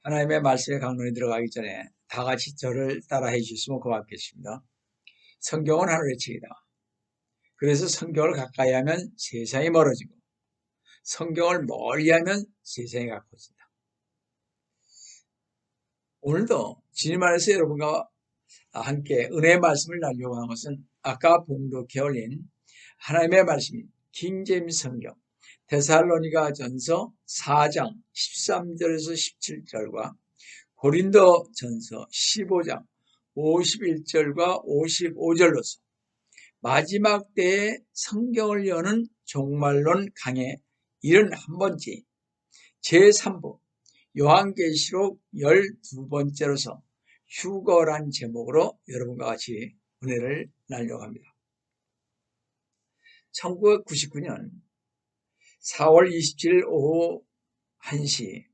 하나님의 말씀의 강론에 들어가기 전에 다 같이 저를 따라해 주셨으면 고맙겠습니다. 성경은 하늘의 책이다. 그래서 성경을 가까이 하면 세상이 멀어지고 성경을 멀리하면 세상이 가까워진다. 오늘도 주님 안에서 여러분과 함께 은혜의 말씀을 나누려고 하는 것은 아까 봉독해 올린 하나님의 말씀인 킹제임스 성경 데살로니가 전서 4장 13절에서 17절과 고린도 전서 15장 51절과 55절로서 마지막 때에 성경을 여는 종말론 강의 71번째 제3부 요한계시록 12번째로서 휴거란 제목으로 여러분과 같이 은혜를 나누려고 합니다. 1999년 4월 27일 오후 1시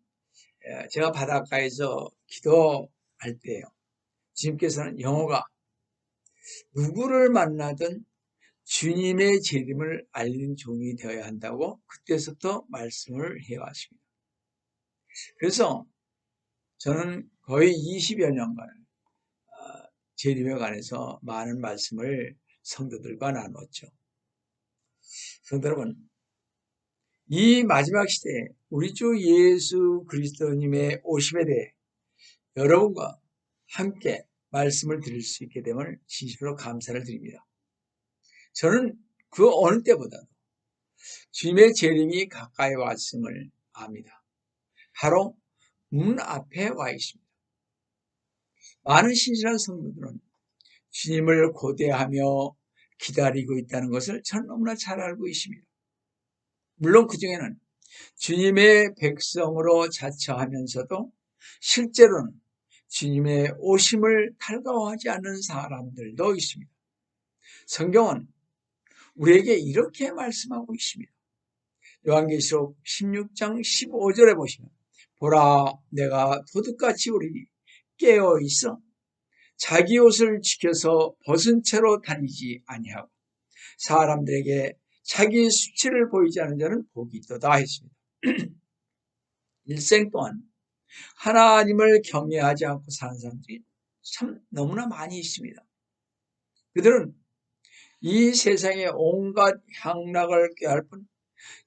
제가 바닷가에서 기도할 때요. 주님께서는 영호가 누구를 만나든 주님의 재림을 알리는 종이 되어야 한다고 그때부터 말씀을 해왔습니다. 그래서 저는 거의 20여 년간 재림에 관해서 많은 말씀을 성도들과 나눴죠. 성도 여러분, 이 마지막 시대에 우리 주 예수 그리스도님의 오심에 대해 여러분과 함께 말씀을 드릴 수 있게 됨을 진심으로 감사를 드립니다. 저는 그 어느 때보다도 주님의 재림이 가까이 왔음을 압니다. 바로 문 앞에 와 있습니다. 많은 신실한 성도들은 주님을 고대하며 기다리고 있다는 것을 저는 너무나 잘 알고 있습니다. 물론 그 중에는 주님의 백성으로 자처하면서도 실제로는 주님의 오심을 달가워하지 않는 사람들도 있습니다. 성경은 우리에게 이렇게 말씀하고 있습니다. 요한계시록 16장 15절에 보시면 보라 내가 도둑같이 오리니 깨어 있어 자기 옷을 지켜서 벗은 채로 다니지 아니하고 사람들에게 자기 수치를 보이지 않는 자는 복이 있도다 했습니다. 일생 동안 하나님을 경외하지 않고 사는 사람들이 참 너무나 많이 있습니다. 그들은 이 세상의 온갖 향락을 꾀할 뿐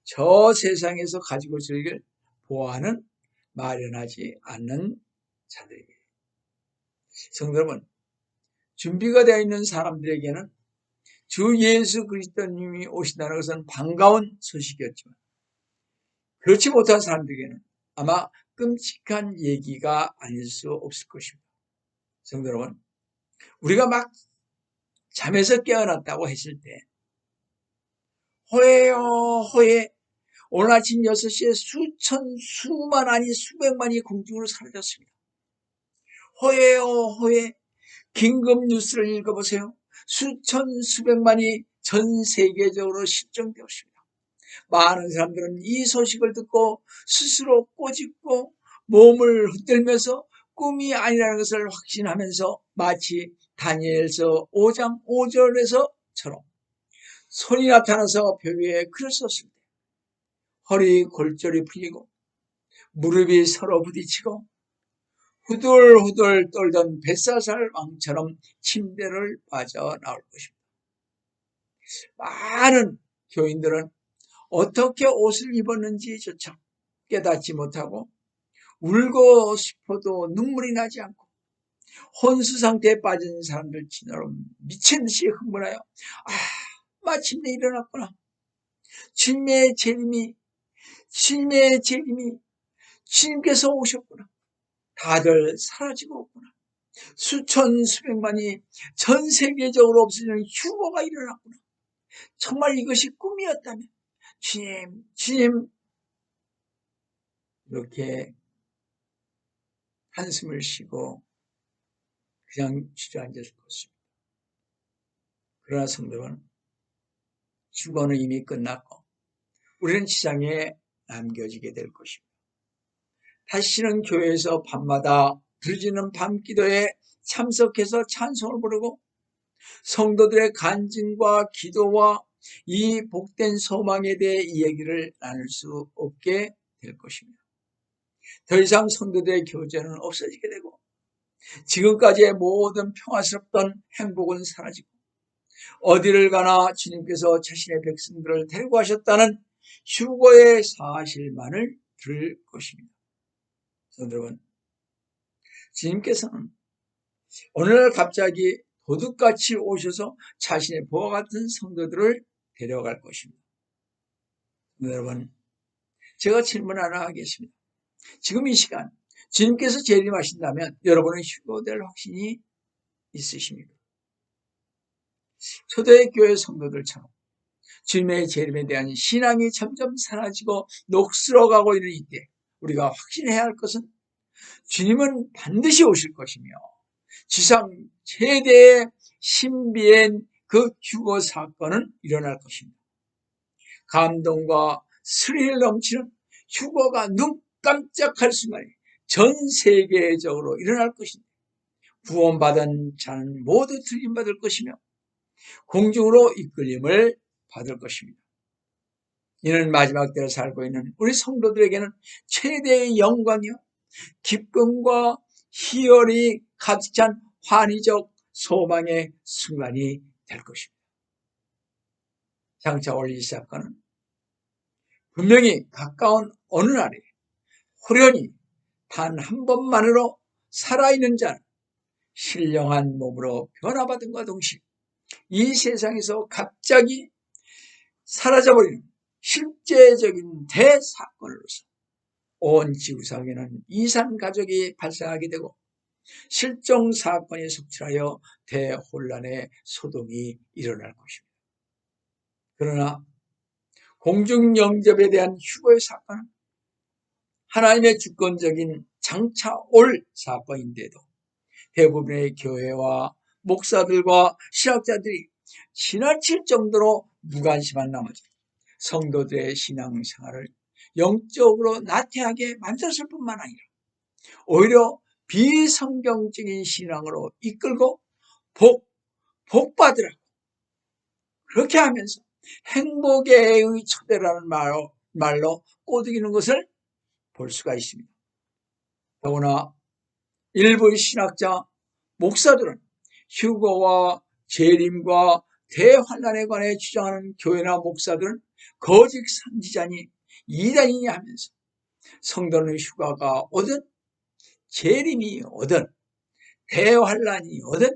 저 세상에서 가지고 있을 보호하는 마련하지 않는 자들입니다. 성도 여러분, 준비가 되어 있는 사람들에게는 주 예수 그리스도님이 오신다는 것은 반가운 소식이었지만 그렇지 못한 사람들에게는 아마 끔찍한 얘기가 아닐 수 없을 것입니다. 성도 여러분, 우리가 막 잠에서 깨어났다고 했을 때 호해요 호해 오늘 아침 6시에 수만 아니 수백만이 공중으로 사라졌습니다. 호해요 호해 긴급 뉴스를 읽어보세요. 수백만이 전 세계적으로 실종되었습니다. 많은 사람들은 이 소식을 듣고 스스로 꼬집고 몸을 흔들면서 꿈이 아니라는 것을 확신하면서 마치 다니엘서 5장 5절에서처럼 손이 나타나서 벽 위에 글을 썼을 때 허리 골절이 풀리고 무릎이 서로 부딪히고 후들후들 떨던 뱃사살 왕처럼 침대를 빠져나올 것입니다. 많은 교인들은 어떻게 옷을 입었는지조차 깨닫지 못하고 울고 싶어도 눈물이 나지 않고 혼수 상태에 빠진 사람들처럼 미친 듯이 흥분하여 마침내 일어났구나. 주님의 재림이 주님께서 오셨구나. 다들 사라지고 없구나. 수백만이 전 세계적으로 없어지는 휴거가 일어났구나. 정말 이것이 꿈이었다면 주님 이렇게 한숨을 쉬고 그냥 주저앉았을 것입니다. 그러나 성도는 휴거는 이미 끝났고 우리는 지상에 남겨지게 될 것입니다. 다시는 교회에서 밤마다 부르짖는 밤기도에 참석해서 찬송을 부르고 성도들의 간증과 기도와 이 복된 소망에 대해 이야기를 나눌 수 없게 될 것입니다. 더 이상 성도들의 교제는 없어지게 되고 지금까지의 모든 평화스럽던 행복은 사라지고 어디를 가나 주님께서 자신의 백성들을 데리고 가셨다는 휴거의 사실만을 들을 것입니다. 성도 여러분, 주님께서는 어느 날 갑자기 도둑같이 오셔서 자신의 보화 같은 성도들을 데려갈 것입니다. 여러분, 제가 질문 하나 하겠습니다. 지금 이 시간 주님께서 재림하신다면 여러분은 휴거될 확신이 있으십니까? 초대의 교회 성도들처럼 주님의 재림에 대한 신앙이 점점 사라지고 녹슬어가고 있는 이때 우리가 확신해야 할 것은 주님은 반드시 오실 것이며 지상 최대의 신비한 그 휴거 사건은 일어날 것입니다. 감동과 스릴 넘치는 휴거가 눈 깜짝할 순간에 전 세계적으로 일어날 것입니다. 구원받은 자는 모두 들림받을 것이며 공중으로 이끌림을 받을 것입니다. 이는 마지막 때를 살고 있는 우리 성도들에게는 최대의 영광이요 기쁨과 희열이 가득 찬 환희적 소망의 순간이 될 것입니다. 장차 올 이 사건은 분명히 가까운 어느 날에 호련히 단 한 번만으로 살아있는 자는 신령한 몸으로 변화받음과 동시에 이 세상에서 갑자기 사라져버리는 실제적인 대사건으로서 온 지구상에는 이산 가족이 발생하게 되고 실종 사건이 속출하여 대혼란의 소동이 일어날 것입니다. 그러나 공중 영접에 대한 휴거의 사건은 하나님의 주권적인 장차 올 사건인데도 대부분의 교회와 목사들과 신학자들이 지나칠 정도로 무관심한 나머지 성도들의 신앙생활을 영적으로 나태하게 만들었을 뿐만 아니라 오히려 비성경적인 신앙으로 이끌고 복받으라고 그렇게 하면서 행복의 초대라는 말로 꼬드기는 것을 볼 수가 있습니다. 더구나 일부 신학자, 목사들은 휴거와 재림과 대환란에 관해 주장하는 교회나 목사들은 거짓 선지자니 이단이니 하면서 성도는 휴가가 오든 재림이 오든 대환란이 오든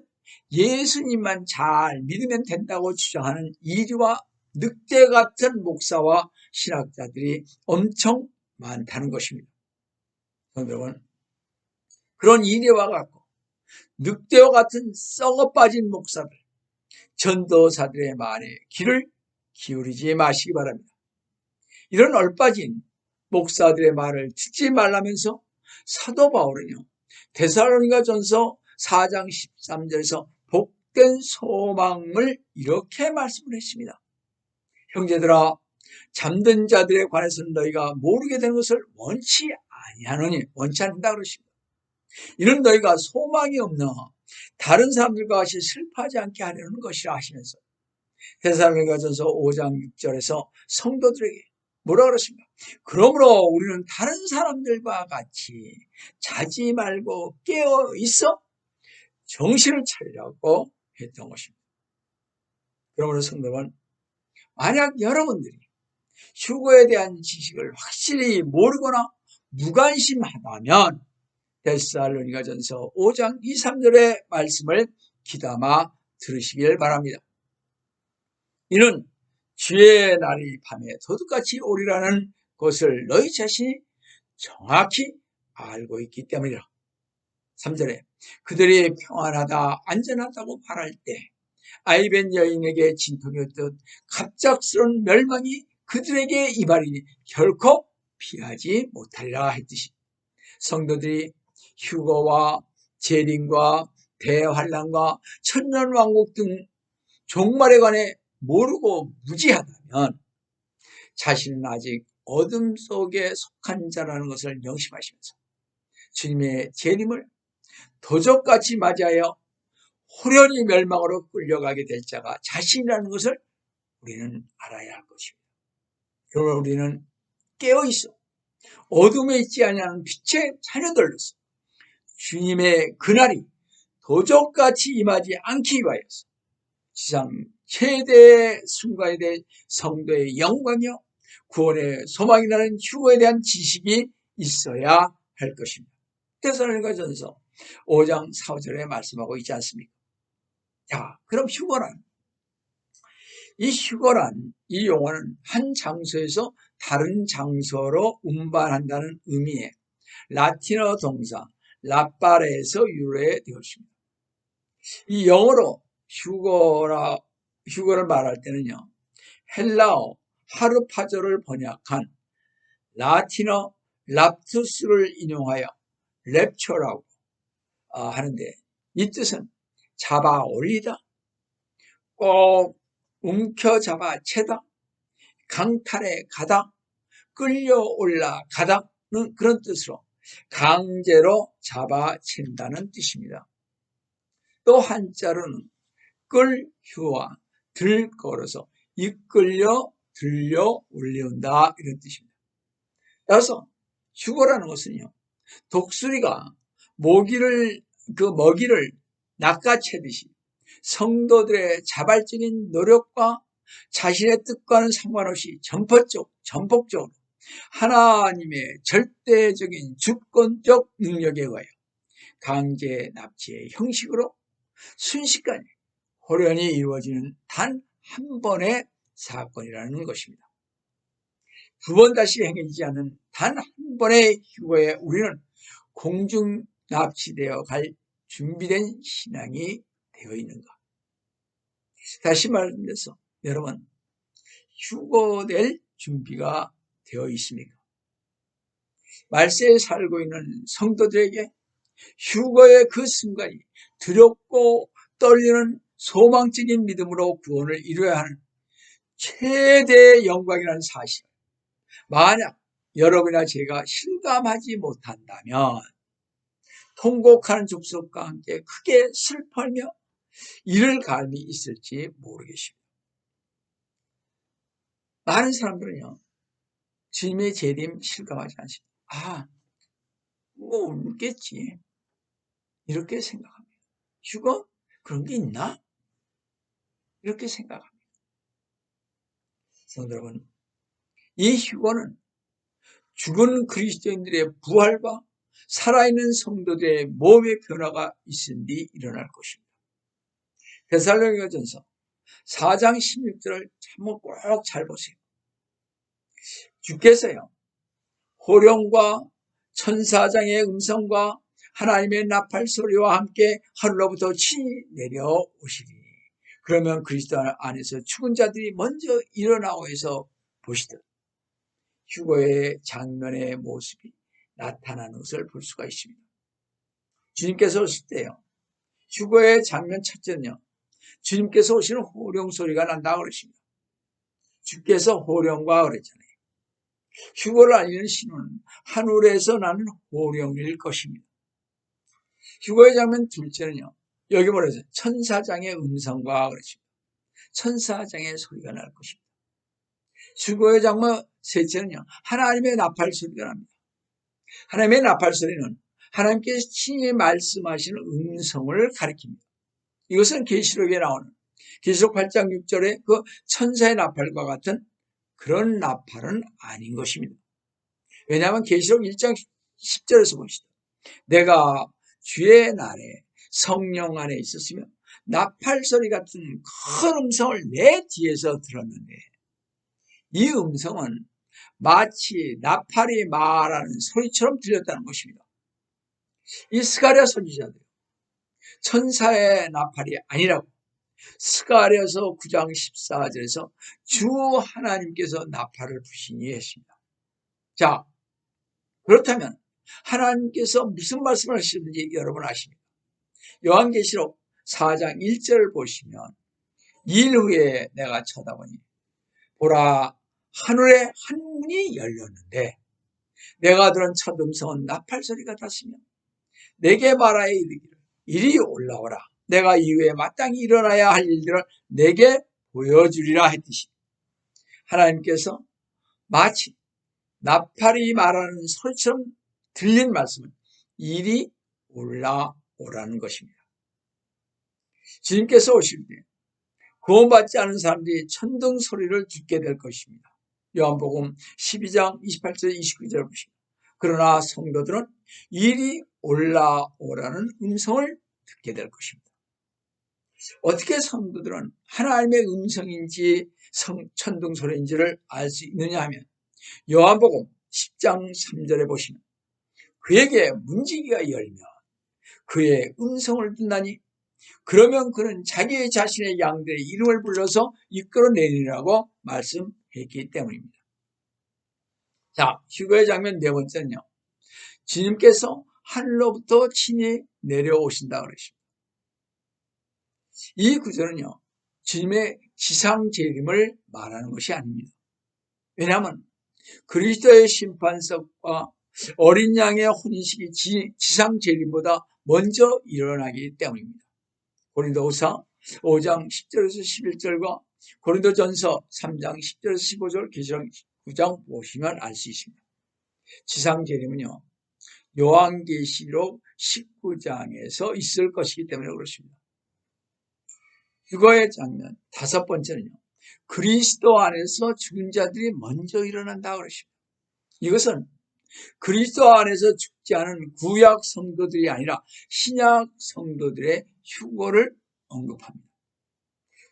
예수님만 잘 믿으면 된다고 주장하는 이리와 늑대 같은 목사와 신학자들이 엄청 많다는 것입니다. 여러분, 그런 이리와 같고 늑대와 같은 썩어 빠진 목사들, 전도사들의 말에 귀를 기울이지 마시기 바랍니다. 이런 얼빠진 목사들의 말을 듣지 말라면서 사도 바울은요, 데살로니가전서 4장 13절에서 복된 소망을 이렇게 말씀을 했습니다. 형제들아, 잠든 자들에 관해서는 너희가 모르게 되는 것을 원치 않는다 그러십니다. 이는 너희가 소망이 없나 다른 사람들과 같이 슬퍼하지 않게 하려는 것이라 하시면서 데살로니가전서 5장 6절에서 성도들에게 뭐라 그러십니까? 그러므로 우리는 다른 사람들과 같이 자지 말고 깨어 있어 정신을 차리라고 했던 것입니다. 그러므로 성도는 만약 여러분들이 휴거에 대한 지식을 확실히 모르거나 무관심하다면 데살로니가전서 5장 2, 3절의 말씀을 귀담아 들으시길 바랍니다. 이는 주의 날이 밤에 도둑같이 오리라는 것을 너희 자신이 정확히 알고 있기 때문이라. 3절에 그들이 평안하다 안전하다고 말할 때 아이벤 여인에게 진통이었듯 갑작스러운 멸망이 그들에게 이발이니 결코 피하지 못하리라 했듯이 성도들이 휴거와 재림과 대환란과 천년왕국 등 종말에 관해 모르고 무지하다면 자신은 아직 어둠 속에 속한 자라는 것을 명심하시면서 주님의 재림을 도적같이 맞이하여 호련히 멸망으로 끌려가게 될 자가 자신이라는 것을 우리는 알아야 할 것입니다. 그러면 우리는 깨어있어 어둠에 있지 아니하는 빛의 자녀들로서 주님의 그날이 도적같이 임하지 않기 위하여서 지상 최대의 순간에 대해 성도의 영광이요 구원의 소망이라는 휴거에 대한 지식이 있어야 할 것입니다. 데살로니가전서 5장 4절에 말씀하고 있지 않습니까? 자, 그럼 휴거란, 이 용어는 한 장소에서 다른 장소로 운반한다는 의미의 라틴어 동사 라빠레에서 유래되었습니다. 이 영어로 휴거를 말할 때는요, 헬라어 하르파조를 번역한 라틴어 랍투스를 인용하여 랩처라고 하는데, 이 뜻은 잡아 올리다, 꼭 움켜잡아 채다, 강탈해 가다, 끌려 올라가다는 그런 뜻으로 강제로 잡아챈다는 뜻입니다. 또 한자로는 끌휴와 들걸어서 이끌려 들려 올려온다 이런 뜻입니다. 따라서 휴거라는 것은요, 독수리가 먹이를 낚아채듯이 성도들의 자발적인 노력과 자신의 뜻과는 상관없이 전폭적으로 하나님의 절대적인 주권적 능력에 의하여 강제 납치의 형식으로 순식간에 호련히 이루어지는 단 한 번의 사건이라는 것입니다. 두 번 다시 행해지지 않는 단 한 번의 휴거에 우리는 공중 납치되어 갈 준비된 신앙이 되어 있는가? 다시 말해서 여러분, 휴거될 준비가 되어 있습니까? 말세에 살고 있는 성도들에게 휴거의 그 순간이 두렵고 떨리는 소망적인 믿음으로 구원을 이루어야 하는 최대의 영광이라는 사실, 만약 여러분이나 제가 실감하지 못한다면 통곡하는 족속과 함께 크게 슬퍼하며 이를 감이 있을지 모르겠습니다. 많은 사람들은요, 주님의 재림 실감하지 않습니다. 뭐 울겠지, 이렇게 생각합니다. 휴거? 그런 게 있나? 이렇게 생각합니다. 성도 여러분, 이 휴거는 죽은 그리스도인들의 부활과 살아있는 성도들의 몸의 변화가 있은 뒤 일어날 것입니다. 데살로니가전서 4장 16절을 한번 꼭 잘 보세요. 주께서요, 호령과 천사장의 음성과 하나님의 나팔 소리와 함께 하늘로부터 친히 내려오시리. 그러면 그리스도 안에서 죽은 자들이 먼저 일어나고 해서 보시듯 휴거의 장면의 모습이 나타나는 것을 볼 수가 있습니다. 주님께서 오실 때요, 휴거의 장면 첫째는요, 주님께서 오시는 호령 소리가 난다고 그러십니다. 주께서 호령과 그랬잖아요. 휴거를 알리는 신호는 하늘에서 나는 호령일 것입니다. 휴거의 장면 둘째는요, 여기 뭐라서 천사장의 음성과 그러십니다. 천사장의 소리가 날 것입니다. 휴거의 장면 셋째는요, 하나님의 나팔 소리가 납니다. 하나님의 나팔 소리는 하나님께서 친히 말씀하시는 음성을 가리킵니다. 이것은 계시록에 나오는 계시록 8장 6절의 그 천사의 나팔과 같은 그런 나팔은 아닌 것입니다. 왜냐하면 계시록 1장 10절에서 보시다. 내가 주의 날에 성령 안에 있었으며 나팔 소리 같은 큰 음성을 내 뒤에서 들었는데, 이 음성은 마치 나팔이 말하는 소리처럼 들렸다는 것입니다. 이 스가랴 선지자들, 천사의 나팔이 아니라고 스가랴서 9장 14절에서 주 하나님께서 나팔을 부시니 했습니다. 자, 그렇다면 하나님께서 무슨 말씀을 하시는지 여러분 아십니까? 요한계시록 4장 1절을 보시면, 일 후에 내가 쳐다보니 보라, 하늘에 한 문이 열렸는데 내가 들은 첫 음성은 나팔 소리 같았으며 내게 말하여 이르기를 이리 올라오라, 내가 이후에 마땅히 일어나야 할 일들을 내게 보여주리라 했듯이, 하나님께서 마치 나팔이 말하는 소리처럼 들린 말씀은 이리 올라오라는 것입니다. 주님께서 오실 때 구원받지 않은 사람들이 천둥 소리를 듣게 될 것입니다. 요한복음 12장 28절 29절 보십니다. 그러나 성도들은 이리 올라오라는 음성을 듣게 될 것입니다. 어떻게 성도들은 하나님의 음성인지 천둥 소리인지를 알 수 있느냐 하면 요한복음 10장 3절에 보시면 그에게 문지기가 열며 그의 음성을 듣나니 그러면 그는 자기 자신의 양들의 이름을 불러서 이끌어내리라고 말씀했기 때문입니다. 자, 휴거의 장면 네 번째는요. 주님께서 하늘로부터 친히 내려오신다 그러십니다. 이 구절은요. 주님의 지상 재림을 말하는 것이 아닙니다. 왜냐하면 그리스도의 심판석과 어린 양의 혼인식이 지상 재림보다 먼저 일어나기 때문입니다. 고린도후서 5장 10절에서 11절과 고린도전서 3장 10절에서 15절, 계시록 9장 보시면 알 수 있습니다. 지상 재림은요. 요한계시록 19장에서 있을 것이기 때문에 그렇습니다. 휴거의 장면 다섯 번째는요. 그리스도 안에서 죽은 자들이 먼저 일어난다 그러십니다. 이것은 그리스도 안에서 죽지 않은 구약 성도들이 아니라 신약 성도들의 휴거를 언급합니다.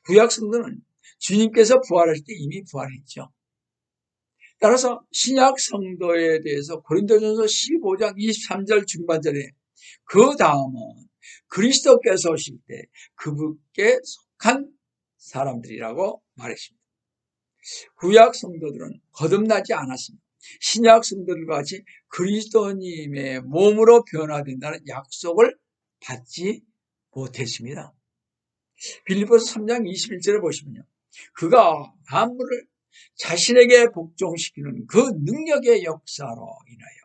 구약 성도는 주님께서 부활하실 때 이미 부활했죠. 따라서 신약 성도에 대해서 고린도전서 15장 23절 중반절에 그 다음은 그리스도께서 오실 때 그분께 속한 사람들이라고 말했습니다. 구약 성도들은 거듭나지 않았습니다. 신약 성도들과 같이 그리스도님의 몸으로 변화된다는 약속을 받지 못했습니다. 빌립보서 3장 21절에 보시면요. 그가 만물을 자신에게 복종시키는 그 능력의 역사로 인하여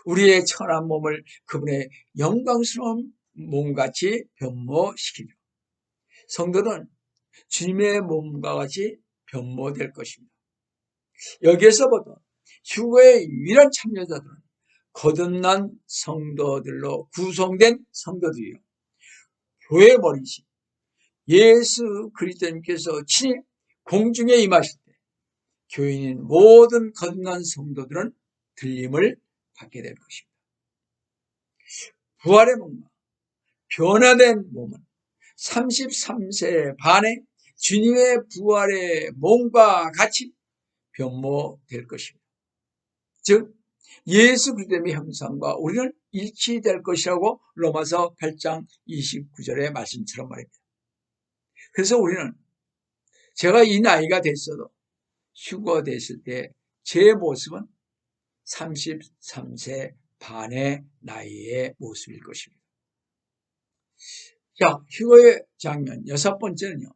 우리의 천한 몸을 그분의 영광스러운 몸같이 변모시키며 성도는 주님의 몸과 같이 변모될 것입니다. 여기에서부터 휴거의 유일한 참여자들은 거듭난 성도들로 구성된 성도들이요. 교회 머리신 예수 그리스도님께서 친히 공중에 임하실 때 교인인 모든 거듭난 성도들은 들림을 받게 될 것입니다. 부활의 몸과 변화된 몸은 33세 반에 주님의 부활의 몸과 같이 변모될 것입니다. 즉 예수 그리스도의 형상과 우리는 일치될 것이라고 로마서 8장 29절의 말씀처럼 말입니다. 그래서 우리는 제가 이 나이가 됐어도 휴거됐을 때 제 모습은 33세 반의 나이의 모습일 것입니다. 자, 휴거의 장면 여섯 번째는요.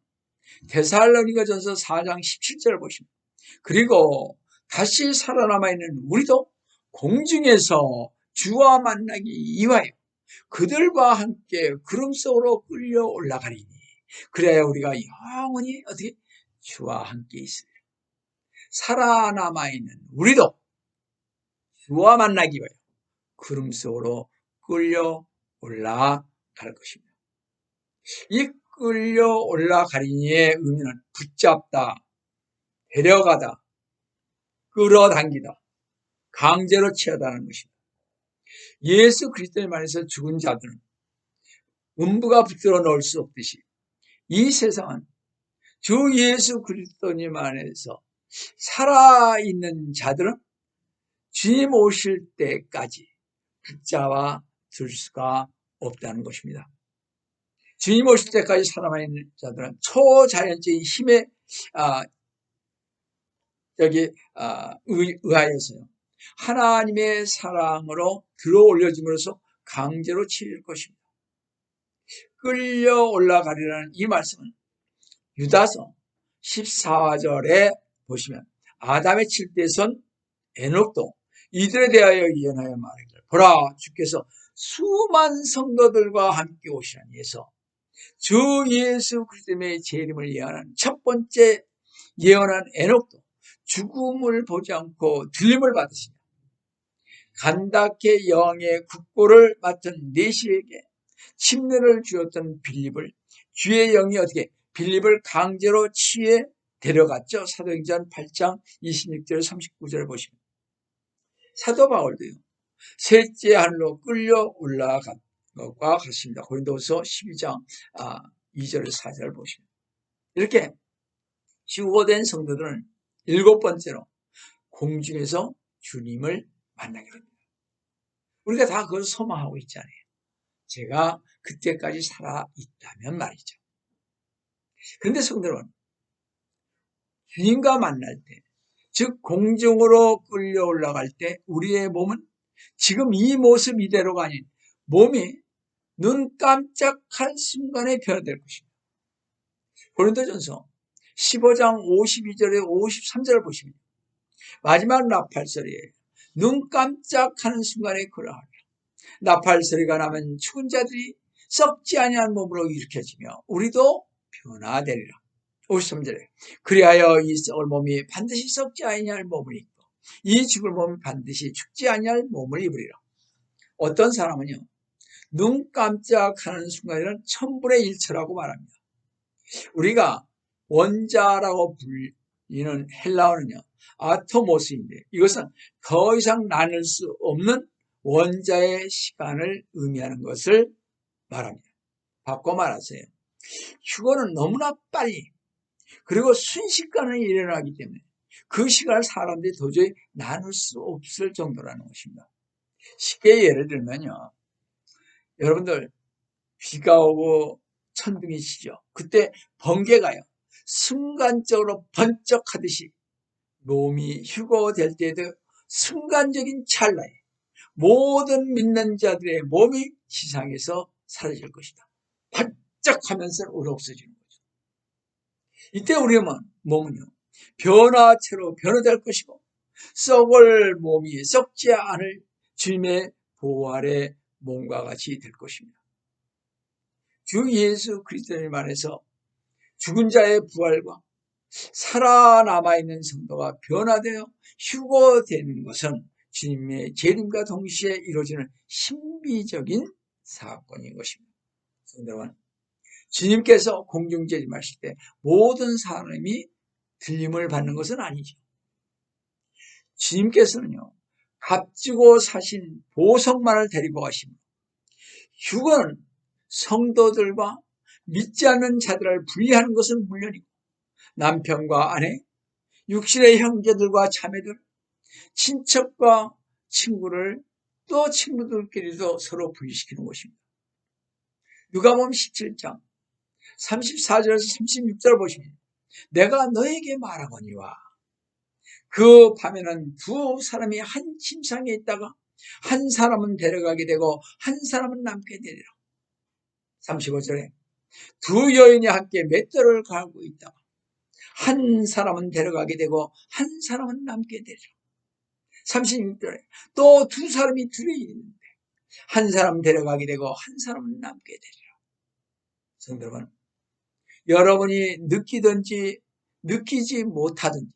데살로니가전서 4장 17절을 보십니다. 그리고 다시 살아남아 있는 우리도 공중에서 주와 만나기 위하여 그들과 함께 구름 속으로 끌려 올라가리니 그래야 우리가 영원히 어떻게 주와 함께 있으리라. 살아남아 있는 우리도 주와 만나기 위하여 구름 속으로 끌려 올라갈 것입니다. 이 끌려 올라가리니의 의미는 붙잡다, 데려가다, 끌어당기다, 강제로 취하다는 것입니다. 예수 그리스도의 안에서 죽은 자들은 음부가 붙들어 놓을 수 없듯이 이 세상은 주 예수 그리스도님 안에서 살아있는 자들은 주님 오실 때까지 붙잡아 둘 수가 없다는 것입니다. 주님 오실 때까지 살아있는 자들은 초자연적인 힘에 의하여서요. 하나님의 사랑으로 들어 올려줌으로써 강제로 치릴 것입니다. 끌려 올라가리라는 이 말씀은 유다서 14절에 보시면 아담의 칠대선 에녹도 이들에 대하여 예언하여 말하기를 보라 주께서 수만 성도들과 함께 오시라니 해서 주 예수 그리스도의 재림을 예언한 첫 번째 예언한 에녹도 죽음을 보지 않고 들림을 받으시며 간다케 여왕의 국보를 맡은 내시에게 침례를 주었던 빌립을 주의 영이 어떻게 빌립을 강제로 치에 데려갔죠. 사도행전 8장 26절 39절을 보시면 사도 바울도요. 셋째 하늘로 끌려 올라간 것과 같습니다. 고린도서 12장 2절 4절을 보시면 이렇게 휴거된 성도들은 7번째로 공중에서 주님을 만나게 됩니다. 우리가 다 그걸 소망하고 있잖아요. 제가 그때까지 살아있다면 말이죠. 그런데 성도 여러분, 주님과 만날 때, 즉 공중으로 끌려 올라갈 때 우리의 몸은 지금 이 모습 이대로가 아닌 몸이 눈 깜짝할 순간에 변화될 것입니다. 고린도전서 15장 52절에 53절을 보시면 마지막 나팔 소리에 눈 깜짝하는 순간에 그러하리라. 나팔 소리가 나면 죽은 자들이 썩지 아니한 몸으로 일으켜지며 우리도 변화되리라. 53절에 그리하여 이 썩을 몸이 반드시 썩지 아니할 몸을 입고 이 죽을 몸이 반드시 죽지 아니할 몸을 입으리라. 어떤 사람은요, 눈 깜짝하는 순간에는 천분의 일처라고 말합니다. 우리가 원자라고 불리는 헬라어는요, 아토모스인데 이것은 더 이상 나눌 수 없는 원자의 시간을 의미하는 것을 말합니다. 바꿔 말하세요. 휴거는 너무나 빨리 그리고 순식간에 일어나기 때문에 그 시간을 사람들이 도저히 나눌 수 없을 정도라는 것입니다. 쉽게 예를 들면요, 여러분들 비가 오고 천둥이 치죠. 그때 번개가요, 순간적으로 번쩍하듯이 몸이 휴거될 때에도 순간적인 찰나에 모든 믿는 자들의 몸이 지상에서 사라질 것이다. 반짝하면서 오래 없어지는 거죠. 이때 우리의 몸은요, 변화체로 변화될 것이고 썩을 몸이 썩지 않을 주님의 보호 아래 몸과 같이 될 것입니다. 주 예수 그리스도의 말에서 죽은 자의 부활과 살아남아있는 성도가 변화되어 휴거되는 것은 주님의 재림과 동시에 이루어지는 신비적인 사건인 것입니다. 성도 여러분, 주님께서 공중 재림하실 때 모든 사람이 들림을 받는 것은 아니죠. 주님께서는요, 값지고 사신 보석만을 데리고 가십니다. 휴거는 성도들과 믿지 않는 자들을 분리하는 것은 물론이고 남편과 아내, 육신의 형제들과 자매들, 친척과 친구를 또 친구들끼리도 서로 분리시키는 것입니다. 누가복음 17장 34절에서 36절을 보시면 내가 너에게 말하거니와 그 밤에는 두 사람이 한 침상에 있다가 한 사람은 데려가게 되고 한 사람은 남게 되리라. 35절에 두 여인이 함께 맷돌을 갈고 있다가 한 사람은 데려가게 되고 한 사람은 남게 되리라. 36절에 또 두 사람이 둘이 있는데 한 사람은 데려가게 되고 한 사람은 남게 되리라. 성도 여러분, 여러분이 느끼든지 느끼지 못하든지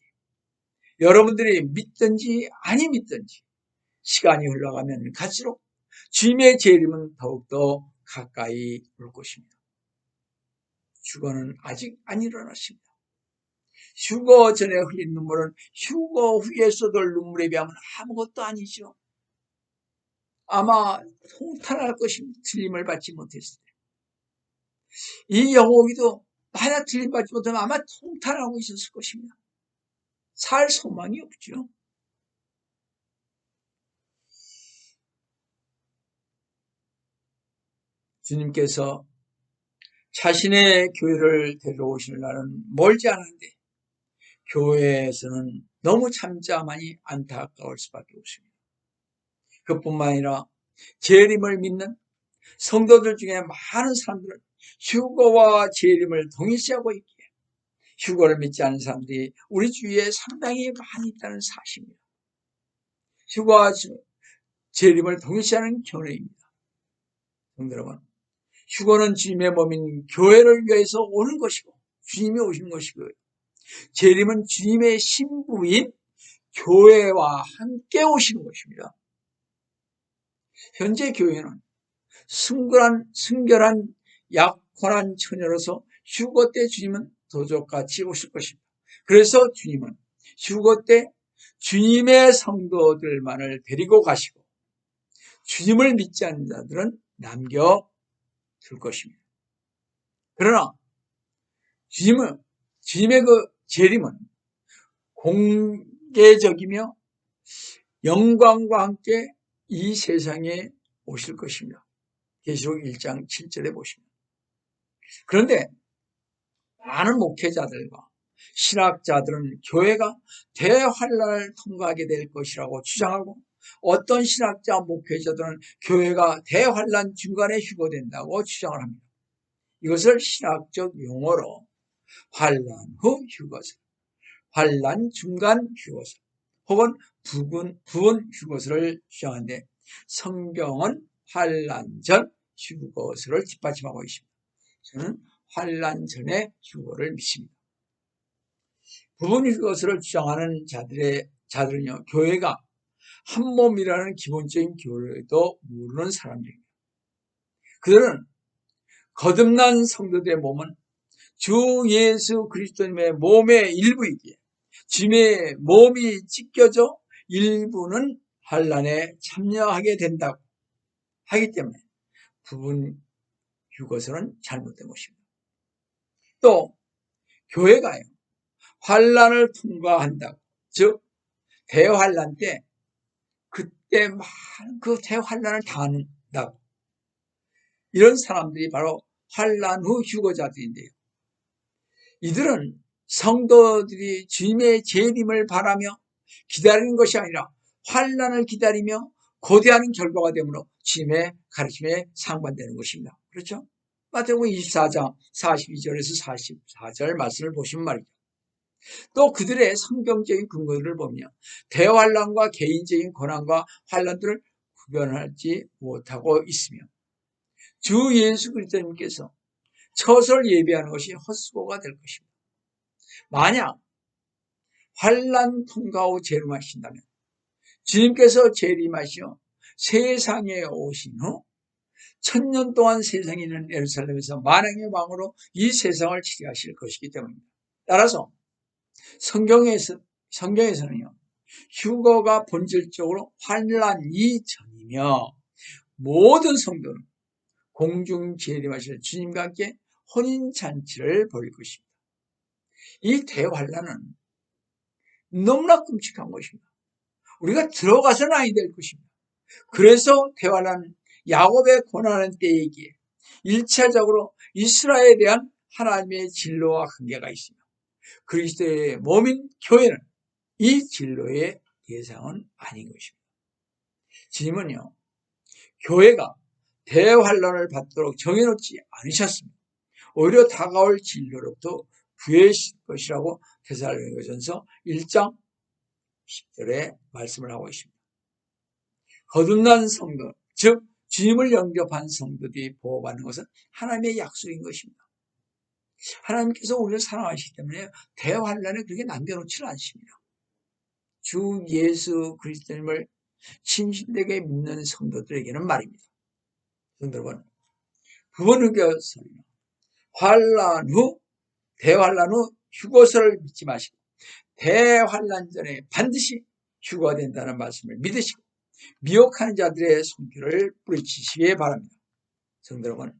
여러분들이 믿든지 아니 믿든지 시간이 흘러가면 갈수록 주님의 재림은 더욱더 가까이 올 것입니다. 휴거는 아직 안 일어났습니다. 휴거 전에 흘린 눈물은 휴거 후에 쏟을 눈물에 비하면 아무것도 아니죠. 아마 통탄할 것입니다. 틀림을 받지 못했을 때. 이 영호기도 만약 틀림 받지 못하면 아마 통탄하고 있었을 것입니다. 살 소망이 없죠. 주님께서 자신의 교회를 데려오시는 날은 멀지 않은데 교회에서는 너무 잠잠하니 안타까울 수밖에 없습니다. 그뿐만 아니라 재림을 믿는 성도들 중에 많은 사람들은 휴거와 재림을 동일시하고 있기에 휴거를 믿지 않는 사람들이 우리 주위에 상당히 많이 있다는 사실입니다. 휴거와 재림을 동일시하는 견해입니다. 성도 여러분, 휴거는 주님의 몸인 교회를 위해서 오는 것이고 주님이 오신 것이고요. 재림은 주님의 신부인 교회와 함께 오시는 것입니다. 현재 교회는 순결한 약혼한 처녀로서 휴거 때 주님은 도적같이 오실 것입니다. 그래서 주님은 휴거 때 주님의 성도들만을 데리고 가시고 주님을 믿지 않는 자들은 남겨둘 것입니다. 그러나 주님의 그 재림은 공개적이며 영광과 함께 이 세상에 오실 것입니다. 계시록 1장 7절에 보시면. 그런데 많은 목회자들과 신학자들은 교회가 대환란을 통과하게 될 것이라고 주장하고, 어떤 신학자 목회자들은 교회가 대환란 중간에 휴거된다고 주장을 합니다. 이것을 신학적 용어로 환란 후 휴거설, 환란 중간 휴거설 혹은 부분 휴거설을 주장하는데, 성경은 환란 전 휴거설을 뒷받침하고 있습니다. 저는 환란 전의 휴거를 믿습니다. 부분 휴거설을 주장하는 자들은요, 교회가 한 몸이라는 기본적인 교리도 모르는 사람들입니다. 그들은 거듭난 성도들의 몸은 주 예수 그리스도님의 몸의 일부이기에 주님의 몸이 찢겨져 일부는 환란에 참여하게 된다고 하기 때문에 부분 휴거설은 잘못된 것입니다. 또 교회가요, 환란을 통과한다고, 즉 대환란 때 그때 많은 그 대환란을 당한다고, 이런 사람들이 바로 환란 후 휴거자들인데요, 이들은 성도들이 주님의 재림을 바라며 기다리는 것이 아니라 환란을 기다리며 고대하는 결과가 되므로 주님의 가르침에 상반되는 것입니다. 그렇죠? 마태복음 24장 42절에서 44절 말씀을 보시면 말이죠. 또 그들의 성경적인 근거를 보면 대환란과 개인적인 고난과 환란들을 구별하지 못하고 있으며, 주 예수 그리스도님께서 처소를 예비하는 것이 헛수고가 될 것입니다. 만약 환란 통과 후 재림하신다면 주님께서 재림하시어 세상에 오신 후 1000년 동안 세상에 있는 예루살렘에서 만왕의 왕으로 이 세상을 치리하실 것이기 때문입니다. 따라서 성경에서는요, 휴거가 본질적으로 환란 이전이며 모든 성도는 공중 재림하실 주님과 함께 혼인잔치를 벌일 것입니다. 이 대환란은 너무나 끔찍한 것입니다. 우리가 들어가서는 아니 될 것입니다. 그래서 대환란은 야곱의 고난의 때이기에 1차적으로 이스라엘에 대한 하나님의 진로와 관계가 있습니다. 그리스도의 몸인 교회는 이 진로의 대상은 아닌 것입니다. 주님은요, 교회가 대환란을 받도록 정해놓지 않으셨습니다. 오히려 다가올 진로로부터 구해실 것이라고 데살로니가전서 1장 10절에 말씀을 하고 있습니다. 거듭난 성도, 즉 주님을 영접한 성도들이 보호받는 것은 하나님의 약속인 것입니다. 하나님께서 우리를 사랑하시기 때문에 대환란을 그렇게 남겨놓지는 않습니다. 주 예수 그리스도님을 진실되게 믿는 성도들에게는 말입니다. 성도 여러분, 부분 휴거설이나 대환란 후 휴거설을 믿지 마시고 대환란 전에 반드시 휴거가 된다는 말씀을 믿으시고 미혹하는 자들의 손길을 뿌리치시기 바랍니다. 성도 여러분,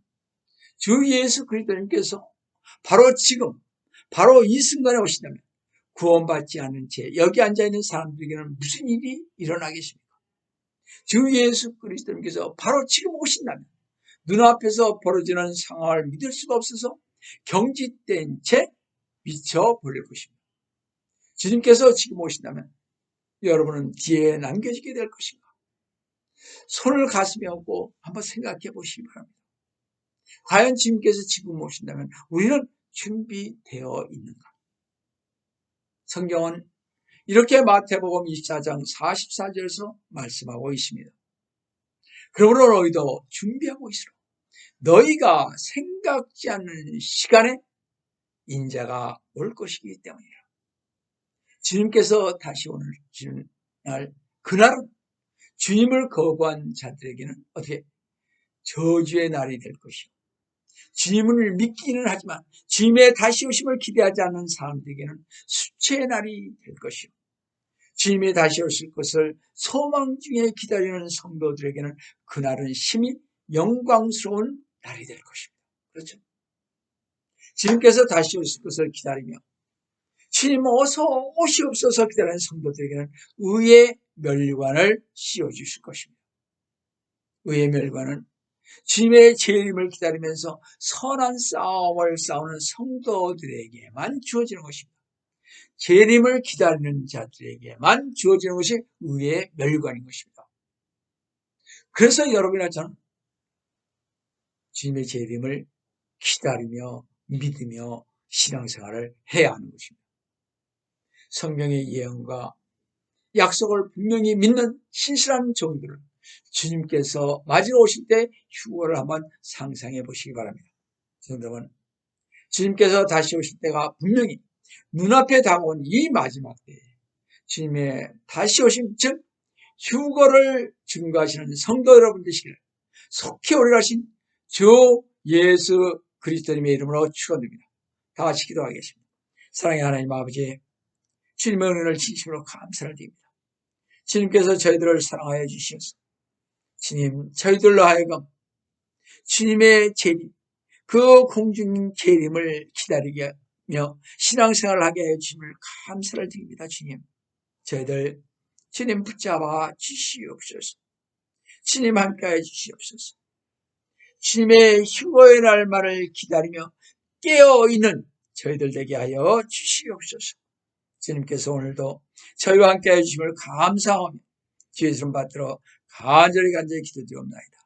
주 예수 그리스도님께서 바로 지금, 바로 이 순간에 오신다면 구원받지 않은 채 여기 앉아있는 사람들에게는 무슨 일이 일어나겠습니까? 주 예수 그리스도님께서 바로 지금 오신다면 눈앞에서 벌어지는 상황을 믿을 수가 없어서 경직된 채 미쳐버릴 것입니다. 주님께서 지금 오신다면 여러분은 뒤에 남겨지게 될 것인가? 손을 가슴에 얹고 한번 생각해 보시기 바랍니다. 과연 주님께서 지금 오신다면 우리는 준비되어 있는가? 성경은 이렇게 마태복음 24장 44절에서 말씀하고 있습니다. 그러므로 너희도 준비하고 있으라. 너희가 생각지 않는 시간에 인자가 올 것이기 때문이라. 주님께서 다시 오시는 날, 그날은 주님을 거부한 자들에게는 어떻게 저주의 날이 될 것이요, 주님을 믿기는 하지만 주님의 다시 오심을 기대하지 않는 사람들에게는 수치의 날이 될 것이요, 주님이 다시 오실 것을 소망 중에 기다리는 성도들에게는 그날은 심히 영광스러운 날이 될 것입니다. 그렇죠? 주님께서 다시 오실 것을 기다리며 주님 어서 오시옵소서 기다리는 성도들에게는 의의 멸관을 씌워주실 것입니다. 의의 멸관은 주님의 재림을 기다리면서 선한 싸움을 싸우는 성도들에게만 주어지는 것입니다. 재림을 기다리는 자들에게만 주어지는 것이 의의 멸관인 것입니다. 그래서 여러분이나 저는 주님의 재림을 기다리며 믿으며 신앙생활을 해야 하는 것입니다. 성경의 예언과 약속을 분명히 믿는 신실한 종들은 주님께서 맞이러 오실 때 휴거를 한번 상상해 보시기 바랍니다. 여러분, 주님께서 다시 오실 때가 분명히 눈앞에 다가온 이 마지막 때에 주님의 다시 오심, 즉 휴거를 증거하시는 성도 여러분 되시기를 속히 오리라 하신 주 예수 그리스도님의 이름으로 축원드립니다. 다 같이 기도하겠습니다. 사랑의 하나님 아버지, 주님의 은혜를 진심으로 감사를 드립니다. 주님께서 저희들을 사랑하여 주시옵소서. 주님, 저희들로 하여금 주님의 재림, 그 공중 재림을 기다리며 신앙생활을 하게 해 주심을 감사를 드립니다. 주님, 저희들 주님 붙잡아 주시옵소서. 주님 함께해 주시옵소서. 주님의 휴거의 날만을 기다리며 깨어있는 저희들 되게 하여 주시옵소서. 주님께서 오늘도 저희와 함께해 주심을 감사하며 주의 이름 받들어 간절히 기도드리옵나이다.